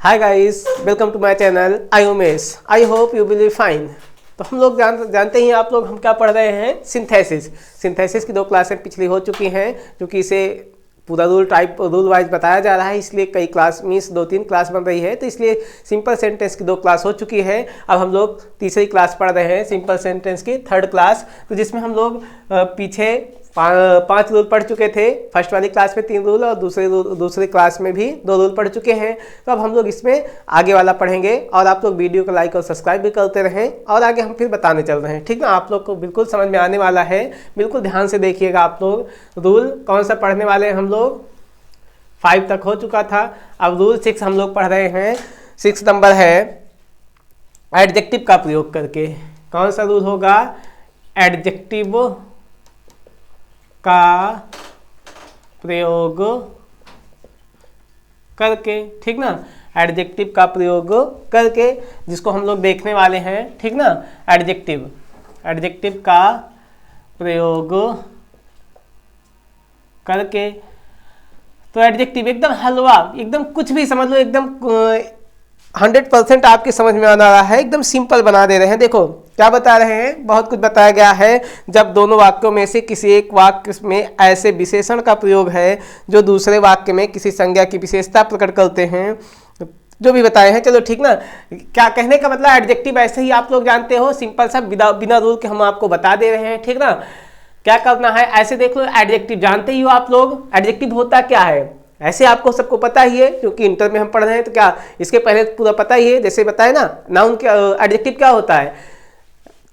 Hi guys, welcome to my channel I Umesh. I hope you will be fine. तो हम लोग जानते ही आप लोग हम क्या पढ़ रहे हैं, सिंथेसिस की 2 क्लासें पिछली हो चुकी हैं, क्योंकि इसे पूरा रूल वाइज बताया जा रहा है, इसलिए कई क्लास मीन्स 2-3 क्लास बन रही है। तो इसलिए सिंपल सेंटेंस की 2 क्लास हो चुकी है। अब हम लोग तीसरी क्लास पढ़ रहे हैं, सिंपल सेंटेंस की 3rd क्लास। तो जिसमें हम लोग पीछे 5 रूल पढ़ चुके थे। फर्स्ट वाली क्लास में 3 रूल और दूसरी क्लास में भी 2 रूल पढ़ चुके हैं। तो अब हम लोग इसमें आगे वाला पढ़ेंगे और आप लोग वीडियो को लाइक और सब्सक्राइब भी करते रहें और आगे हम फिर बताने चल रहे हैं, ठीक ना। आप लोग को बिल्कुल समझ में आने वाला है, बिल्कुल ध्यान से देखिएगा आप लोग। रूल कौन सा पढ़ने वाले हैं हम लोग, 5 तक हो चुका था। अब रूल 6 हम लोग पढ़ रहे हैं। 6 नंबर है एडजेक्टिव का प्रयोग करके। कौन सा रूल होगा, एडजेक्टिव का प्रयोग करके, ठीक ना। एडजेक्टिव का प्रयोग करके, जिसको हम लोग देखने वाले हैं, ठीक ना। एडजेक्टिव का प्रयोग करके। तो एडजेक्टिव एकदम हलवा, एकदम कुछ भी समझ लो, एकदम 100% आपके समझ में आने वाला है, एकदम सिंपल बना दे रहे हैं। देखो क्या बता रहे हैं, बहुत कुछ बताया गया है। जब दोनों वाक्यों में से किसी एक वाक्य में ऐसे विशेषण का प्रयोग है जो दूसरे वाक्य में किसी संज्ञा की विशेषता प्रकट करते हैं, जो भी बताए हैं, चलो ठीक ना। क्या कहने का मतलब, एडजेक्टिव ऐसे ही आप लोग जानते हो, सिंपल सा बिना रूल के हम आपको बता दे रहे हैं, ठीक ना। क्या करना है, ऐसे देख लो, एडजेक्टिव जानते ही हो आप लोग। एडजेक्टिव होता क्या है, ऐसे आपको सबको पता ही है, क्योंकि इंटर में हम पढ़ रहे हैं। तो क्या इसके पहले पूरा पता ही है, जैसे बताए ना, नाउन क्या, एडजेक्टिव क्या होता है,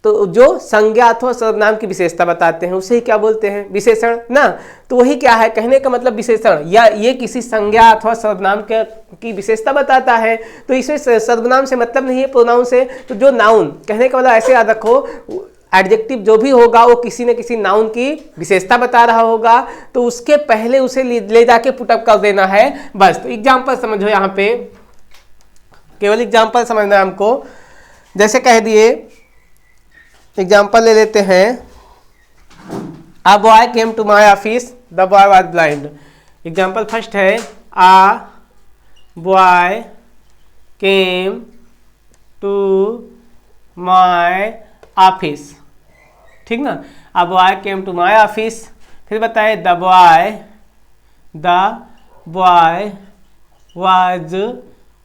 तो जो संज्ञा अथवा सर्वनाम की विशेषता बताते हैं उसे ही क्या बोलते हैं, विशेषण ना। तो वही क्या है, कहने का मतलब विशेषण, या ये किसी संज्ञा अथवा सर्वनाम की विशेषता बताता है। तो इसमें सर्वनाम से मतलब नहीं है, प्रोनाउन से। तो जो नाउन, कहने का मतलब ऐसे याद रखो, एडजेक्टिव जो भी होगा वो किसी न किसी नाउन की विशेषता बता रहा होगा, तो उसके पहले उसे ले जाके पुटअप कर देना है, बस। तो एग्जाम्पल समझो, यहाँ पे केवल एग्जाम्पल समझना है हमको। जैसे कह दिए, एग्जाम्पल ले लेते हैं, a boy came to my office, the boy was blind. Example first है, a boy came to my office, ठीक ना। अब boy came to my office, फिर बताए द बॉय वाज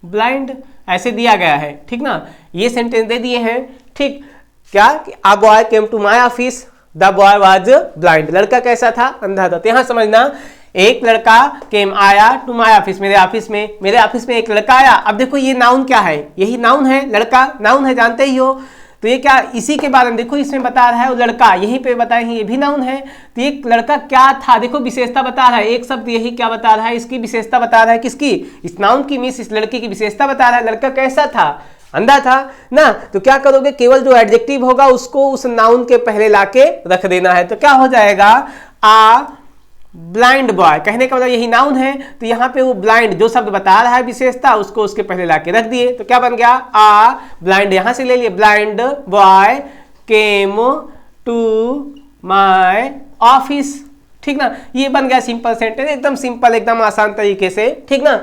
ब्लाइंड, ऐसे दिया गया है, ठीक ना। ये सेंटेंस दे दिए हैं, ठीक। क्या, a boy came to my office, the boy was blind, लड़का कैसा था, अंधा था। तो यहाँ समझना, एक लड़का केम आया टू माई ऑफिस, मेरे ऑफिस में एक लड़का आया। अब देखो ये नाउन क्या है, यही नाउन है, लड़का नाउन है, जानते ही हो। तो ये क्या, इसी के बारे में देखो, इसमें बता रहा है वो लड़का, यहीं पे बताए हैं, ये भी नाउन है। तो ये लड़का क्या था, देखो विशेषता बता रहा है, एक शब्द यही क्या बता रहा है, इसकी विशेषता बता रहा है, किसकी, इस नाउन की, मीन्स इस लड़के की विशेषता बता रहा है। लड़का कैसा था, अंधा था ना। तो क्या करोगे, केवल जो एडजेक्टिव होगा उसको उस नाउन के पहले लाके रख देना है। तो क्या हो जाएगा, आ ब्लाइंड बॉय, कहने का मतलब यही नाउन है। तो यहाँ पे वो ब्लाइंड जो शब्द बता रहा है विशेषता, उसको उसके पहले लाके रख दिए। तो क्या बन गया, आ ब्लाइंड, यहां से ले लिए, blind boy came to my office, ठीक ना। ये बन गया सिंपल सेंटेंस, एकदम सिंपल, एकदम आसान तरीके से, ठीक ना।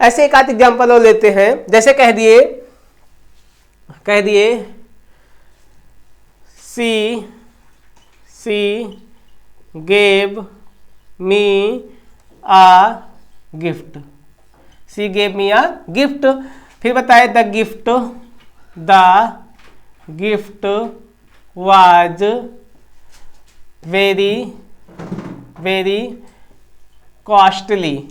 ऐसे एक आध एग्जाम्पल और लेते हैं। जैसे कह दिए she gave me a gift, she gave me a gift. फिर बताए the gift was very costly.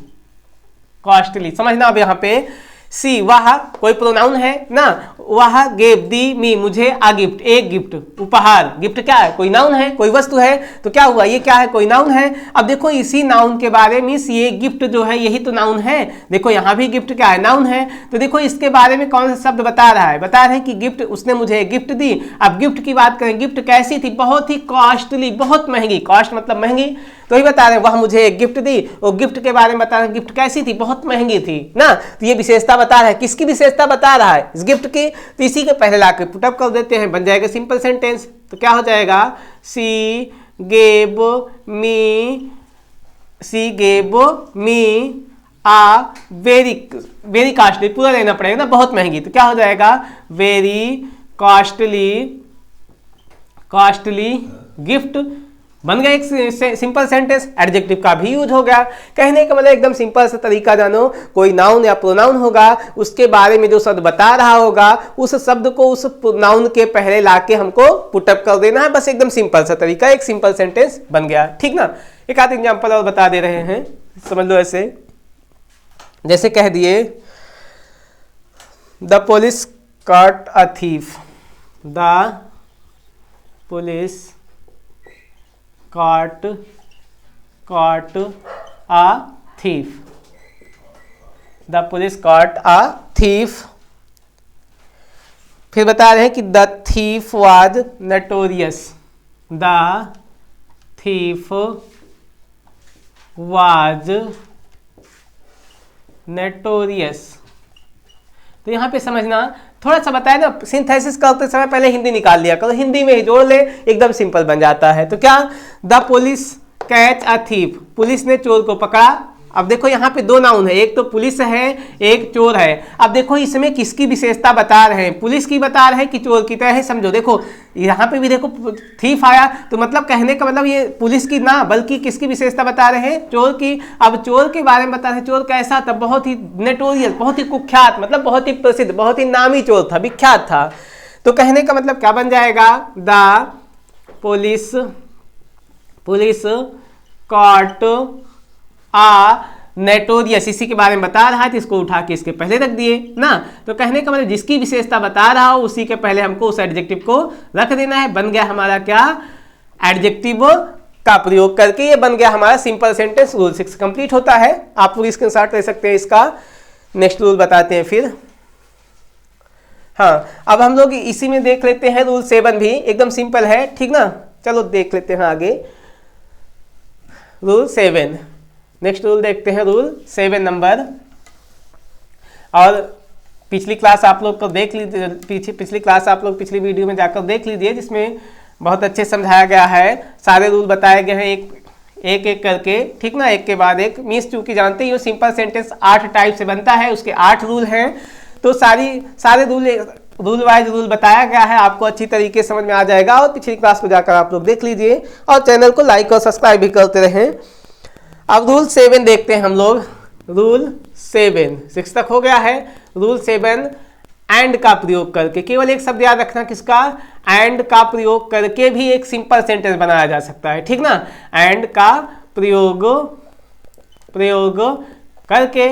समझना अब यहाँ पे, सी वह कोई प्रोनाउन है ना, वह गेव दी मी मुझे आ गिफ्ट, एक गिफ्ट, उपहार। गिफ्ट क्या है, कोई नाउन है, कोई वस्तु है। तो क्या हुआ, ये क्या है, कोई नाउन है। अब देखो इसी नाउन के बारे में, ये गिफ्ट जो है यही तो नाउन है। देखो यहाँ भी गिफ्ट क्या है, नाउन है। तो देखो इसके बारे में कौन सा शब्द बता रहा है, कि गिफ्ट, उसने मुझे गिफ्ट दी। अब गिफ्ट की बात करें, गिफ्ट कैसी थी, बहुत ही कॉस्टली, बहुत महंगी, कॉस्ट मतलब महंगी। तो ही बता रहे हैं, वह मुझे एक गिफ्ट दी, वो गिफ्ट के बारे में बता रहे हैं, गिफ्ट कैसी थी, बहुत महंगी थी ना। तो ये विशेषता बता रहा है, किसकी विशेषता बता रहा है, इस गिफ्ट की। तो इसी के पहले लाके पुटअप कर देते हैं, बन जाएगा सिंपल सेंटेंस। तो क्या हो जाएगा, she gave me a very very costly, पूरा लेना पड़ेगा ना, बहुत महंगी, तो क्या हो जाएगा वेरी कॉस्टली गिफ्ट। बन गया एक सिंपल सेंटेंस, एडजेक्टिव का भी यूज हो गया। कहने का मतलब एकदम सिंपल सा तरीका जानो, कोई नाउन या प्रोनाउन होगा, उसके बारे में जो शब्द बता रहा होगा उस शब्द को उस नाउन के पहले लाके हमको पुटअप कर देना है, बस एकदम सिंपल सा तरीका, एक सिंपल सेंटेंस बन गया, ठीक ना। एक आध एग्जांपल और बता दे रहे हैं, समझ लो ऐसे, जैसे कह दिए the police caught a thief, the police caught a thief, the police caught a thief। फिर बता रहे हैं कि the thief was notorious, the thief was notorious। तो यहाँ पे समझना, थोड़ा सा बताया ना, सिंथेसिस करते समय पहले हिंदी निकाल लिया करो, हिंदी में ही जोड़ ले, एकदम सिंपल बन जाता है। तो क्या, the police catch a thief, police ने चोर को पकड़ा। अब देखो यहाँ पे दो नाउन है, एक तो पुलिस है, एक चोर है। अब देखो इसमें किसकी विशेषता बता रहे हैं, पुलिस की बता रहे हैं कि चोर की तरह है, समझो। देखो यहाँ पे भी देखो थीफ आया, तो मतलब कहने का मतलब ये पुलिस की ना, बल्कि किसकी विशेषता बता रहे हैं, चोर की। अब चोर के बारे में बता रहे हैं, चोर कैसा था, बहुत ही नोटोरियस, बहुत ही कुख्यात, मतलब बहुत ही प्रसिद्ध, बहुत ही नामी चोर था, विख्यात था। तो कहने का मतलब क्या बन जाएगा, the police caught a notorious, इसी के बारे में बता रहा है, तो इसको उठा के इसके पहले रख दिए ना। तो कहने का मतलब जिसकी विशेषता बता रहा हो उसी के पहले हमको उस एडजेक्टिव को रख देना है। बन गया हमारा क्या, एडजेक्टिव का प्रयोग करके ये बन गया हमारा सिंपल सेंटेंस। रूल 6 कंप्लीट होता है। आप लोग स्क्रीनशॉट ले सकते हैं इसका। नेक्स्ट रूल बताते हैं फिर। हाँ, अब हम लोग इसी में देख लेते हैं रूल 7 भी, एकदम सिंपल है, ठीक ना। चलो देख लेते हैं आगे रूल 7। नेक्स्ट रूल देखते हैं, रूल 7 नंबर। और पिछली क्लास आप लोग को देख लीजिए, पिछली क्लास आप लोग पिछली वीडियो में जाकर देख लीजिए, जिसमें बहुत अच्छे समझाया गया है, सारे रूल बताए गए हैं एक एक करके, ठीक ना, एक के बाद एक। मीन्स चूंकि जानते ही हो सिंपल सेंटेंस 8 टाइप से बनता है, उसके 8 रूल हैं, तो सारे रूल वाइज रूल बताया गया है, आपको अच्छी तरीके से समझ में आ जाएगा। और पिछली क्लास को जाकर आप लोग देख लीजिए और चैनल को लाइक और सब्सक्राइब भी करते रहें। अब रूल 7 देखते हैं हम लोग। रूल 7, 6 तक हो गया है। रूल 7, एंड का प्रयोग करके, केवल एक शब्द याद रखना, किसका, एंड का प्रयोग करके भी एक सिंपल सेंटेंस बनाया जा सकता है, ठीक ना। एंड का प्रयोग करके,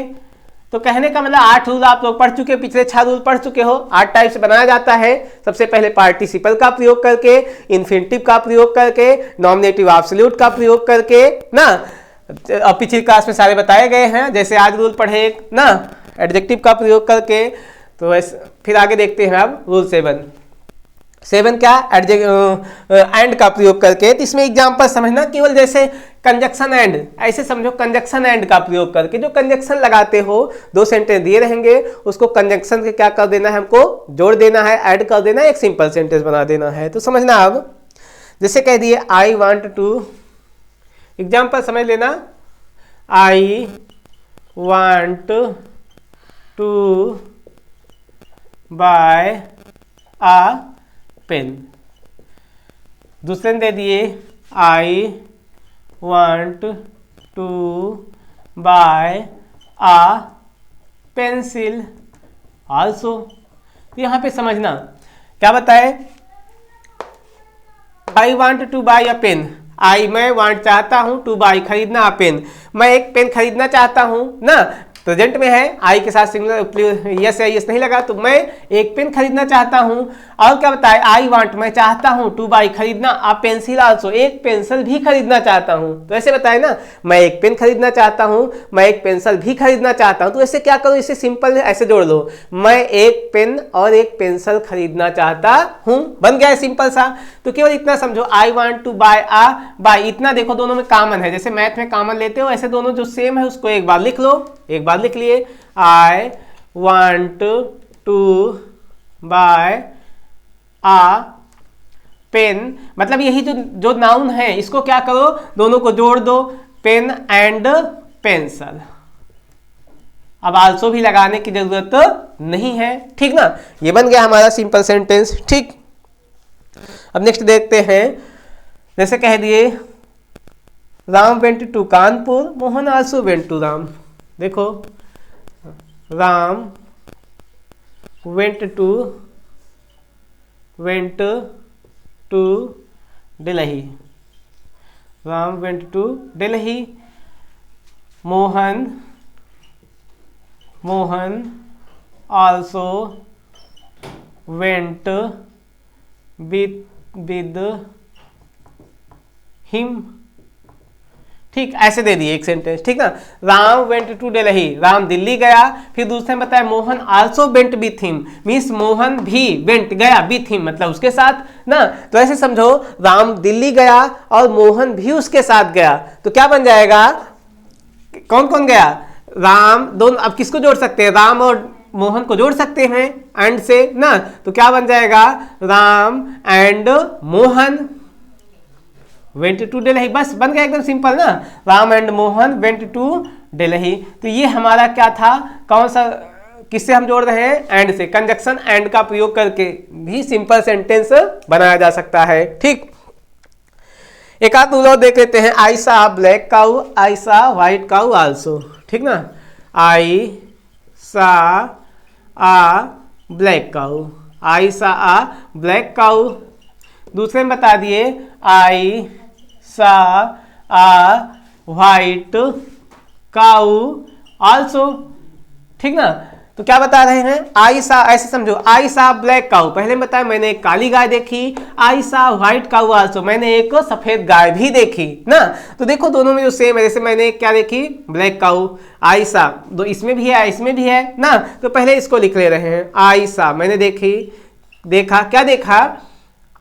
तो कहने का मतलब 8 रूल आप लोग पढ़ चुके, पिछले 6 रूल पढ़ चुके हो। 8 टाइप से बनाया जाता है। सबसे पहले पार्टिसिपल का प्रयोग करके, इन्फिनिटिव का प्रयोग करके, नॉमिनेटिव एब्सोल्यूट का प्रयोग करके ना। अब पिछली क्लास में सारे बताए गए हैं, जैसे आज रूल पढ़े एक ना, एडजेक्टिव का प्रयोग करके। तो फिर आगे देखते हैं अब रूल 7 क्या, एंड का प्रयोग करके। तो इसमें एग्जांपल समझना, केवल जैसे कंजक्शन एंड, ऐसे समझो, कंजक्शन एंड का प्रयोग करके जो कंजक्शन लगाते हो, 2 सेंटेंस दिए रहेंगे, उसको कंजक्शन के क्या कर देना है, हमको जोड़ देना है, ऐड कर देना है, एक सिंपल सेंटेंस बना देना है। तो समझना, अब जैसे कह दिए आई वांट टू, एग्जाम्पल समझ लेना, I want to buy a pen. दूसरे ने दे दिए I want to buy a pencil also. यहाँ पे समझना क्या बताए, I want to buy a pen, I मैं वांट चाहता हूं, टू बाई खरीदना, पेन मैं एक पेन खरीदना चाहता हूं ना। प्रेजेंट में है, आई के साथ सिंगुलर यस या यस नहीं लगा, तो मैं एक पेन खरीदना चाहता हूं। और क्या बताए, आई वांट मैं चाहता हूं, टू बाई खरीदना, आ पेंसिल आल्सो एक पेंसिल भी खरीदना चाहता हूं। तो ऐसे बताए ना, मैं एक पेन खरीदना चाहता हूं, मैं एक पेंसिल भी खरीदना चाहता हूं। तो ऐसे क्या करो, इसे सिंपल ऐसे जोड़ लो, मैं एक पेन और एक पेंसिल खरीदना चाहता हूं, बन गया है सिंपल सा। तो केवल इतना समझो, I want to buy a, buy इतना देखो दोनों में कॉमन है, जैसे मैथ में कॉमन लेते हो ऐसे दोनों जो सेम है उसको एक बार लिख लो, एक बार लिख लिए, I want to buy a pen, मतलब यही जो नाउन है इसको क्या करो, दोनों को जोड़ दो, पेन एंड पेंसिल, अब आल्सो भी लगाने की जरूरत नहीं है, ठीक ना। ये बन गया हमारा सिंपल सेंटेंस, ठीक। अब नेक्स्ट देखते हैं, जैसे कह दिए Ram went to Kanpur, Mohan also went to Ram. देखो Ram went to Delhi, Ram went to Delhi, Mohan also went with him, ठीक। ऐसे दे दिए एक सेंटेंस, ठीक ना। राम वेंट टू दिल्ली, राम दिल्ली गया। फिर दूसरे में बताया Mohan also went with him, means Mohan भी वेंट गया विथ हिम, मतलब उसके साथ ना। तो ऐसे समझो राम दिल्ली गया और मोहन भी उसके साथ गया, तो क्या बन जाएगा, कौन कौन गया, राम, दोनों। अब किसको जोड़ सकते हैं, राम और मोहन को जोड़ सकते हैं एंड से ना, तो क्या बन जाएगा, Ram and Mohan went to Delhi, बस बन गया, एकदम सिंपल ना। Ram and Mohan went to Delhi. तो ये हमारा क्या था, कौन सा, किससे हम जोड़ रहे हैं, एंड से। कंजक्शन एंड का प्रयोग करके भी सिंपल सेंटेंस बनाया जा सकता है, ठीक। एक आध रूल और देख लेते हैं, आई सा ब्लैक काऊ, आई सा व्हाइट काऊ आल्सो, ठीक ना। आई सा आ ब्लैक काऊ, आई सा आ ब्लैक काऊ। दूसरे में बता दिए आई सा आ व्हाइट काऊ आल्सो, ठीक ना। तो क्या बता रहे हैं, आई सा, ऐसे समझो, आई सा ब्लैक काऊ, पहले बताया मैंने एक काली गाय देखी, आई सा व्हाइट काऊ आल्सो, मैंने एक सफेद गाय भी देखी ना। तो देखो दोनों में जो सेम है, जैसे मैंने क्या देखी, ब्लैक काऊ, आई सा, दो इसमें भी है इसमें भी है ना। तो पहले इसको लिख ले रहे हैं, आई सा मैंने देखा, क्या देखा,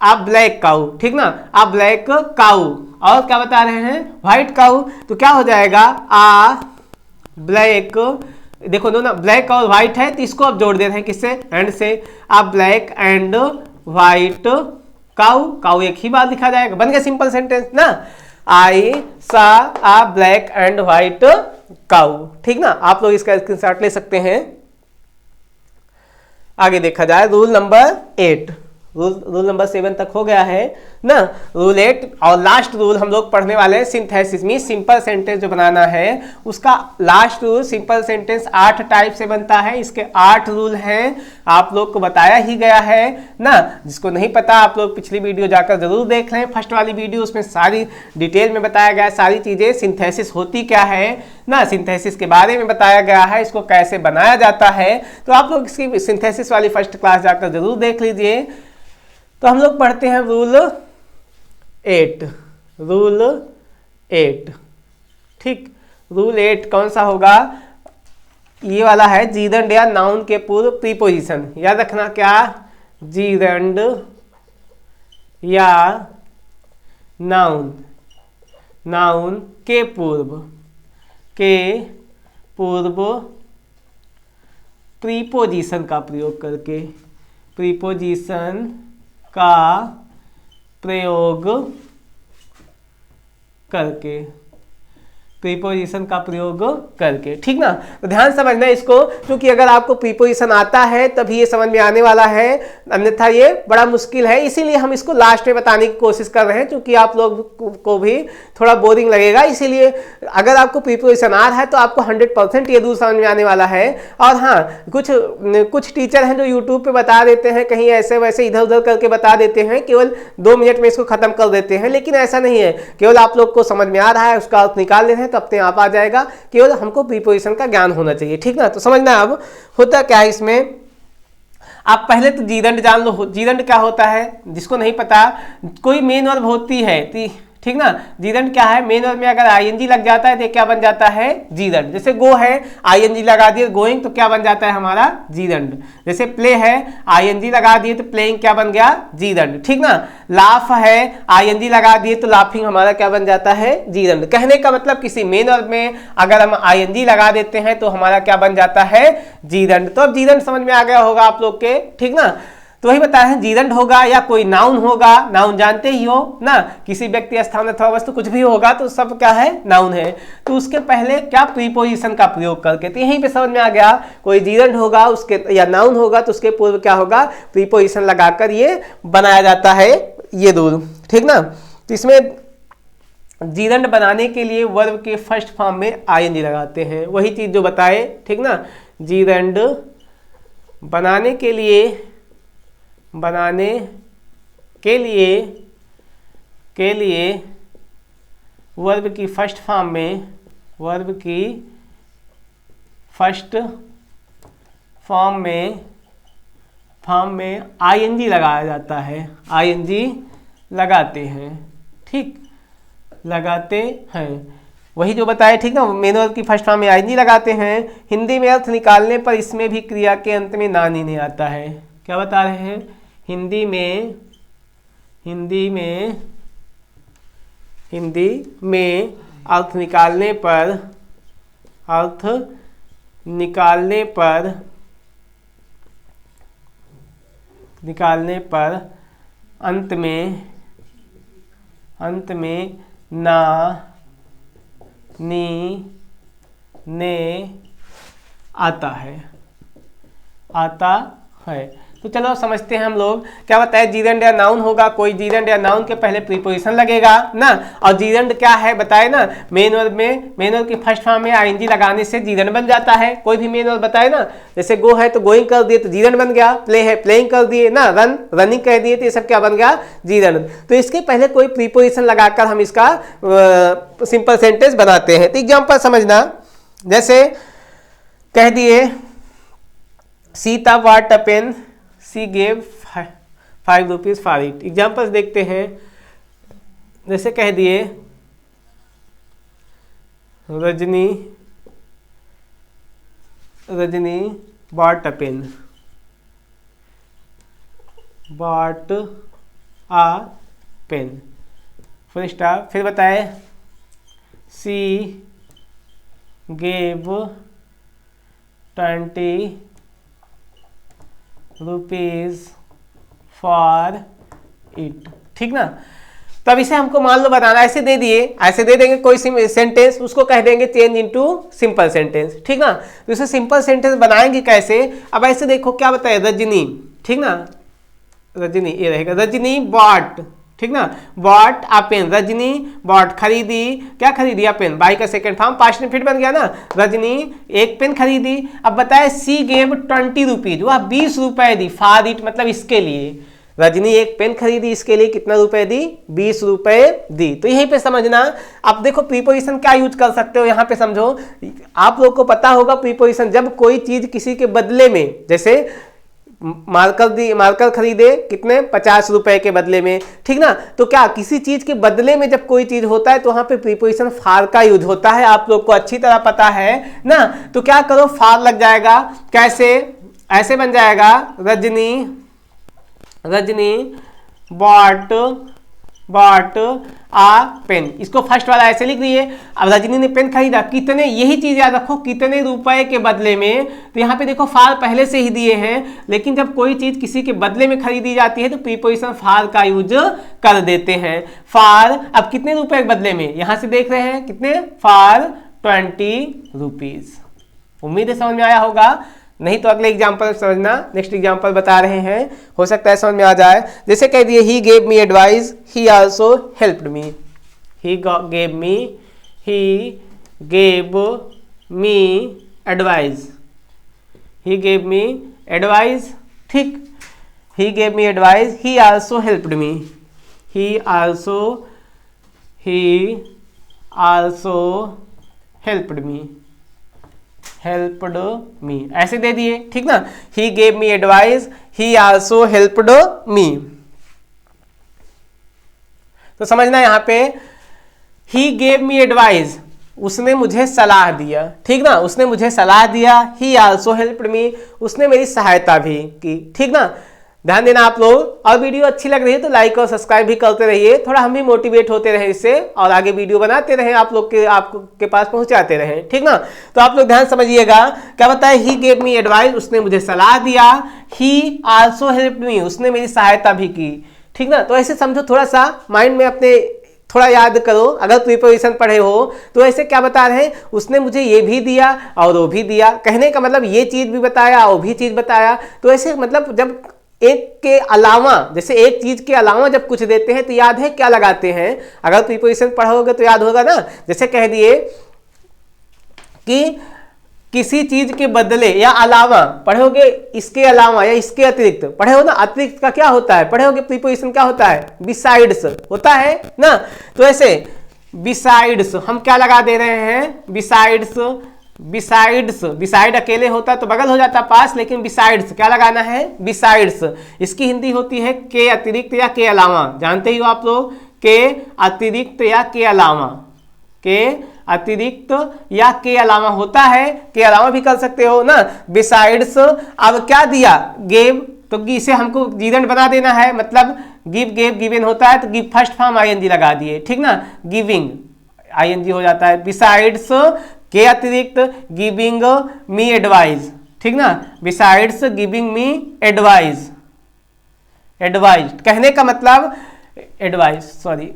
आ ब्लैक काऊ, ठीक ना, आ ब्लैक काऊ। और क्या बता रहे हैं, व्हाइट काऊ, तो क्या हो जाएगा, आ ब्लैक, देखो दोनों ब्लैक और व्हाइट है, तो इसको अब जोड़ दे रहे हैं किससे, एंड से, आ ब्लैक एंड व्हाइट काऊ, काऊ एक ही बात लिखा जाएगा, बन गया सिंपल सेंटेंस ना। आई सा आ ब्लैक एंड व्हाइट काऊ, ठीक ना। आप लोग इसका स्क्रीनशॉट ले सकते हैं। आगे देखा जाए, रूल नंबर 8, रूल नंबर 7 तक हो गया है ना। रूल 8 और लास्ट रूल हम लोग पढ़ने वाले हैं, सिंथेसिस में सिंपल सेंटेंस जो बनाना है उसका last rule. Simple sentence 8 type से बनता है, इसके 8 रूल हैं, आप लोग को बताया ही गया है ना। जिसको नहीं पता आप लोग पिछली वीडियो जाकर जरूर देख लें, फर्स्ट वाली वीडियो, उसमें सारी डिटेल में बताया गया है, सारी चीजें, सिंथेसिस होती क्या है ना, सिंथेसिस के बारे में बताया गया है, इसको कैसे बनाया जाता है। तो आप लोग इसकी सिंथेसिस वाली फर्स्ट क्लास जाकर जरूर देख लीजिए। तो हम लोग पढ़ते हैं रूल 8, ठीक। रूल 8 कौन सा होगा, ये वाला है, जीरंड या नाउन के पूर्व प्रीपोजिशन। याद रखना क्या, जीरंड या नाउन के पूर्व प्रीपोजिशन का प्रयोग करके, प्रीपोजिशन का प्रयोग करके, प्रीपोजिशन का प्रयोग करके, ठीक ना। तो ध्यान समझना इसको, क्योंकि अगर आपको प्रीपोजिशन आता है तभी ये समझ में आने वाला है, अन्यथा ये बड़ा मुश्किल है। इसीलिए हम इसको लास्ट में बताने की कोशिश कर रहे हैं, क्योंकि आप लोग को भी थोड़ा बोरिंग लगेगा। इसीलिए अगर आपको प्रीपोजिशन आ रहा है तो आपको 100% ये रूल समझ में आने वाला है। और हाँ, कुछ टीचर हैं जो यूट्यूब पे बता देते हैं, कहीं ऐसे वैसे इधर उधर करके बता देते हैं, केवल 2 मिनट में इसको खत्म कर देते हैं, लेकिन ऐसा नहीं है। केवल आप लोग को समझ में आ रहा है, उसका अर्थ निकाल ले रहे हैं तो अपने आप आ जाएगा, केवल हमको प्रीपोजिशन का ज्ञान होना चाहिए, ठीक ना। तो समझना अब होता क्या है इसमें, आप पहले तो जीरंड जान लो। जीरंड क्या होता है, जिसको नहीं पता, कोई मेन वर्ब होती है, ठीक ना। जीरंड क्या है, मेन वर्ब में अगर आईएनजी लग जाता है तो क्या बन जाता है, जीरंड। जैसे गो है, आईएनजी लगा दिए गोइंग, तो क्या बन जाता है हमारा, जीरंड। जैसे प्ले है, आईएनजी लगा दिए तो प्लेइंग क्या बन गया, जीरंड, ठीक ना। लाफ है, आईएनजी लगा दिए तो लाफिंग हमारा क्या बन जाता है, जीरंड। कहने का मतलब किसी मेन वर्ब में अगर हम आईएनजी लगा देते हैं तो हमारा क्या बन जाता है, जीरंड। तो अब जीरंड समझ में आ गया होगा आप लोग के, ठीक ना। तो वही बताया है, जीरंड होगा या कोई नाउन होगा, नाउन जानते ही हो ना, किसी व्यक्ति, स्थान अथवा वस्तु कुछ भी होगा तो सब क्या है, नाउन है। तो उसके पहले क्या प्रीपोजिशन का प्रयोग करके, तो यहीं पे समझ में आ गया, कोई जीरंड होगा उसके या नाउन होगा तो उसके पूर्व क्या होगा, प्रीपोजिशन लगाकर ये बनाया जाता है ये रूल, ठीक ना। तो इसमें जीरंड बनाने के लिए वर्ब के फर्स्ट फॉर्म में आईएनजी लगाते हैं, वही चीज जो बताए, ठीक ना। जीरंड बनाने के लिए वर्ब की फर्स्ट फॉर्म में आईएनजी लगाया जाता है, आईएनजी लगाते हैं, ठीक, लगाते हैं, वही जो बताए, ठीक ना। मेन वर्ब की फर्स्ट फॉर्म में आईएनजी लगाते हैं। हिंदी में अर्थ निकालने पर इसमें भी क्रिया के अंत में नानी नहीं आता है। क्या बता रहे हैं, हिंदी में अर्थ निकालने पर अंत में ना, नी, ने आता है। तो चलो समझते हैं हम लोग, क्या बताया, जीरंड या नाउन होगा, कोई जीरंड या नाउन के पहले प्रीपोजिशन लगेगा ना। और जीरंड क्या है बताए ना, मेन वर्ब की फर्स्ट फॉर्म में आईएनजी लगाने से जीरंड बन जाता है। कोई भी मेन वर्ब बताए ना, जैसे गो है तो गोइंग कर दिए तो जीरंड बन गया, प्ले है प्लेइंग कर दिए ना, रनिंग कह दिए तो ये सब क्या बन गया, जीरंड। तो इसके पहले कोई प्रीपोजिशन लगाकर हम इसका सिंपल सेंटेंस बनाते हैं। तो एग्जाम्पल समझना, जैसे कह दिए Sita bought a pen, she gave 5 rupees for it. Examples देखते हैं, जैसे कह दिए Rajni bought a pen, full stop. फिर बताए she gave 20 rupees for it, ठीक ना। तो अब इसे हमको मान लो बनाना, ऐसे दे दिए, ऐसे दे देंगे कोई सेंटेंस, उसको कह देंगे चेंज इनटू सिंपल सेंटेंस, ठीक ना। तो इसे सिंपल सेंटेंस बनाएंगे कैसे, अब ऐसे देखो क्या बताए, रजनी, ठीक ना, रजनी ये रहेगा, रजनी बॉट, ठीक ना, बॉट आ पेन, रजनी बॉट खरीदी, क्या खरीदी, पेन, बाई का सेकंड फॉर्म पास्ट में फिर बन गया ना, रजनी एक पेन खरीदी। अब बताए सी गेव 20 रुपीज, वह 20 रुपए दी, फॉर इट मतलब इसके लिए, रजनी एक पेन खरीदी, इसके लिए कितना रुपए दी, 20 रुपए दी। तो यहीं पे समझना, आप देखो प्रीपोजिशन क्या यूज कर सकते हो, यहाँ पे समझो, आप लोग को पता होगा प्रीपोजिशन, जब कोई चीज किसी के बदले में, जैसे मार्कर खरीदे कितने, 50 रुपए के बदले में, ठीक ना। तो क्या किसी चीज के बदले में जब कोई चीज होता है तो वहां पे प्रीपोजिशन फार का यूज होता है, आप लोग को अच्छी तरह पता है ना। तो क्या करो, फार लग जाएगा, कैसे, ऐसे बन जाएगा, रजनी बॉट आ पेन, इसको फर्स्ट वाला ऐसे लिख दिए। अब रजनी ने पेन खरीदा, कितने, यही चीज याद रखो, कितने रुपए के बदले में। तो यहाँ पे देखो फार पहले से ही दिए हैं, लेकिन जब कोई चीज किसी के बदले में खरीदी जाती है तो प्रीपोजिशन फार का यूज कर देते हैं। फार, अब कितने रुपए के बदले में, यहां से देख रहे हैं कितने, फार 20 रुपीज। उम्मीद है समझ में आया होगा, नहीं तो अगले एग्जाम्पल समझना, नेक्स्ट एग्जाम्पल बता रहे हैं, हो सकता है समझ में आ जाए। जैसे कह दिए he gave me advice, he also helped me, he gave me advice, ठीक, he gave me advice, he also helped me, he also helped me, ऐसे दे दिए, ठीक ना। He gave me advice, he also helped me. तो समझना यहां पे, ही गेव मी एडवाइस, उसने मुझे सलाह दिया, ठीक ना, उसने मुझे सलाह दिया। ही आल्सो हेल्प्ड मी, उसने मेरी सहायता भी की, ठीक ना। ध्यान देना आप लोग। और वीडियो अच्छी लग रही है तो लाइक और सब्सक्राइब भी करते रहिए, थोड़ा हम भी मोटिवेट होते रहे इससे और आगे वीडियो बनाते रहे, आप लोग के आपके पास पहुंचाते रहे, ठीक ना। तो आप लोग ध्यान समझिएगा, क्या बताया, ही गेव मी एडवाइस, उसने मुझे सलाह दिया, ही आल्सो हेल्प्ड मी, उसने मेरी सहायता भी की, ठीक ना। तो ऐसे समझो, थोड़ा सा माइंड में अपने थोड़ा याद करो, अगर प्रीपोजिशन पढ़े हो तो ऐसे क्या बता रहे हैं, उसने मुझे ये भी दिया और वो भी दिया, कहने का मतलब ये चीज भी बताया वो भी चीज बताया। तो ऐसे मतलब जब एक के अलावा, जैसे एक चीज के अलावा जब कुछ देते हैं तो याद है क्या लगाते हैं, अगर प्रीपोजिशन पढ़ोगे तो याद होगा ना। जैसे कह दिए कि किसी चीज के बदले या अलावा, पढ़ोगे इसके अलावा या इसके अतिरिक्त, पढ़े हो ना, अतिरिक्त का क्या होता है, पढ़े होगे प्रीपोजिशन क्या होता है, बिसाइड्स होता है ना। तो ऐसे बिसाइड्स हम क्या लगा दे रहे हैं, बिसाइड्स, बिसाइड्स, बिसाइड अकेले होता तो बगल हो जाता पास, लेकिन बिसाइड्स क्या लगाना है, बिसाइड्स। इसकी हिंदी होती है के अतिरिक्त या के अलावा, जानते ही हो आप लोग, के अतिरिक्त या के अलावा, के अतिरिक्त या के अलावा होता है, के अलावा भी कर सकते हो ना। बिसाइड्स, अब क्या दिया, गेव, तो इसे हमको जीरेंड बना देना है, मतलब गिव गेव गिवन होता है तो गिव फर्स्ट फॉर्म आईएनजी लगा दिए, ठीक ना, गिविंग आईएनजी हो जाता है। बिसाइड्स के अतिरिक्त गिविंग मी एडवाइस, ठीक ना, besides giving me advice, advice कहने का मतलब एडवाइस, सॉरी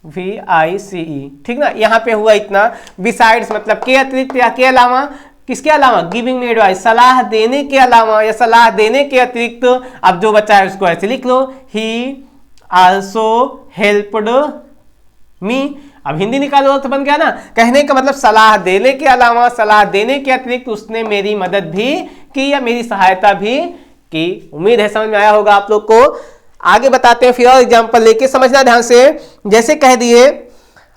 ADVICE, ठीक ना। यहाँ पे हुआ इतना, बिसाइड्स मतलब के अतिरिक्त या के अलावा, किसके अलावा, गिविंग मी एडवाइस, सलाह देने के अलावा या सलाह देने के अतिरिक्त। अब जो बचा है उसको ऐसे लिख लो, ही आल्सो हेल्प्ड मी। अब हिंदी निकालो, अर्थ बन गया ना, कहने का मतलब सलाह देने के अलावा, सलाह देने के अतिरिक्त उसने मेरी मदद भी की या मेरी सहायता भी की। उम्मीद है समझ में आया होगा आप लोग को। आगे बताते हैं, फिर और एग्जाम्पल लेके समझना ध्यान से। जैसे कह दिए,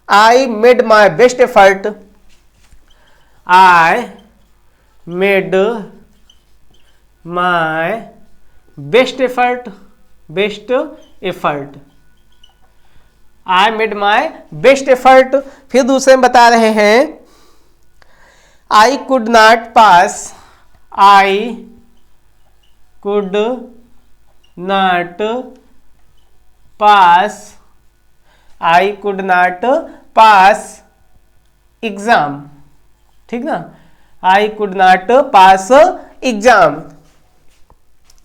I made my best effort, I made my best effort, best effort, I made my best effort. फिर दूसरे में बता रहे हैं, I could not pass, I could not pass, I could not pass exam, ठीक ना, I could not pass exam.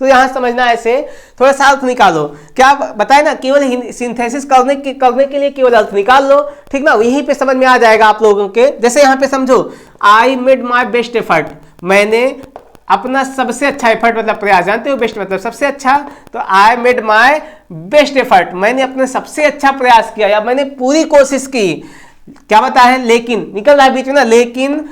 तो यहां समझना ऐसे, थोड़ा सा अर्थ निकालो, क्या बताए ना, केवल सिंथेसिस करने के लिए केवल अर्थ निकाल लो, ठीक ना, यहीं पे समझ में आ जाएगा आप लोगों के। जैसे यहां पे समझो, I made my best effort, मैंने अपना सबसे अच्छा एफर्ट मतलब प्रयास, जानते हो बेस्ट मतलब सबसे अच्छा, तो I made my best effort, मैंने अपने सबसे अच्छा प्रयास किया या मैंने पूरी कोशिश की। क्या बता है, लेकिन निकल रहा है बीच में ना, लेकिन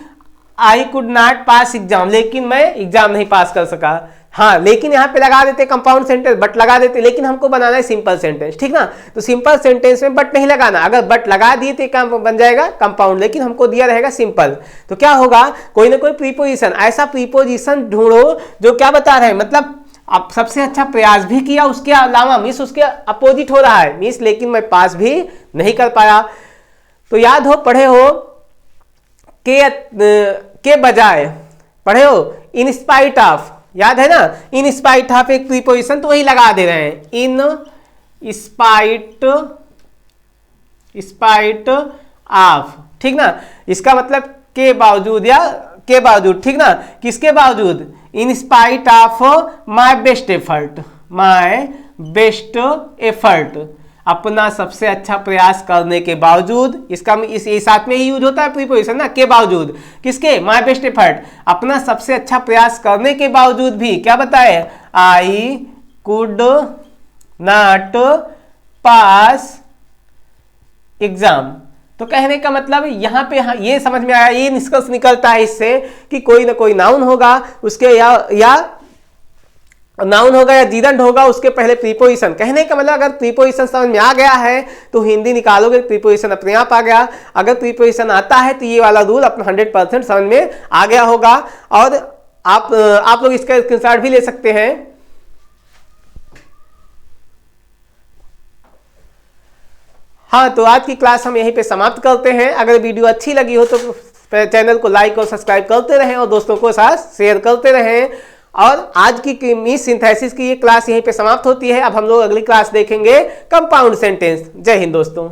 I could not pass exam, लेकिन मैं एग्जाम नहीं पास कर सका। हाँ, लेकिन यहाँ पे लगा देते कंपाउंड सेंटेंस, बट लगा देते, लेकिन हमको बनाना है सिंपल सेंटेंस, ठीक ना। तो सिंपल सेंटेंस में बट नहीं लगाना, अगर बट लगा दिए तो काम बन जाएगा कंपाउंड, लेकिन हमको दिया रहेगा सिंपल। तो क्या होगा, कोई ना कोई प्रीपोजिशन, ऐसा प्रीपोजिशन ढूंढो जो क्या बता रहे हैं, मतलब आप सबसे अच्छा प्रयास भी किया, उसके अलावा मीन्स उसके अपोजिट हो रहा है, मीन्स लेकिन मैं पास भी नहीं कर पाया। तो याद हो, पढ़े हो के बजाय, पढ़े हो इन स्पाइट ऑफ, याद है ना, इन स्पाइट ऑफ एक प्रीपोजिशन, तो वही लगा दे रहे हैं, इन स्पाइट, स्पाइट ऑफ, ठीक ना। इसका मतलब के बावजूद या के बावजूद, ठीक ना, किसके बावजूद, in spite of my best effort, my best effort, अपना सबसे अच्छा प्रयास करने के बावजूद। इसका इस साथ में ही यूज होता है प्रीपोजिशन ना, के बावजूद, किसके, माई बेस्ट एफर्ट, अपना सबसे अच्छा प्रयास करने के बावजूद भी क्या बताए, I could not pass exam. तो कहने का मतलब यहाँ पे ये समझ में आया, ये निष्कर्ष निकलता है इससे कि कोई ना कोई नाउन होगा उसके, या नाउन होगा या जीरंड होगा, उसके पहले प्रीपोजिशन। कहने का मतलब अगर प्रीपोजिशन समझ में आ गया है तो हिंदी निकालोगे, प्रीपोजिशन अपने आप आ गया। अगर प्रीपोजिशन आता है तो ये वाला रूल अपना 100% समझ में आ गया होगा। और आप लोग इसका स्क्रीनशॉट भी ले सकते हैं। हाँ, तो आज की क्लास हम यहीं पे समाप्त करते हैं। अगर वीडियो अच्छी लगी हो तो चैनल को लाइक और सब्सक्राइब करते रहें और दोस्तों को साथ शेयर करते रहें। और आज की मीन्स सिंथेसिस की ये क्लास यहीं पे समाप्त होती है। अब हम लोग अगली क्लास देखेंगे कंपाउंड सेंटेंस। जय हिंद दोस्तों।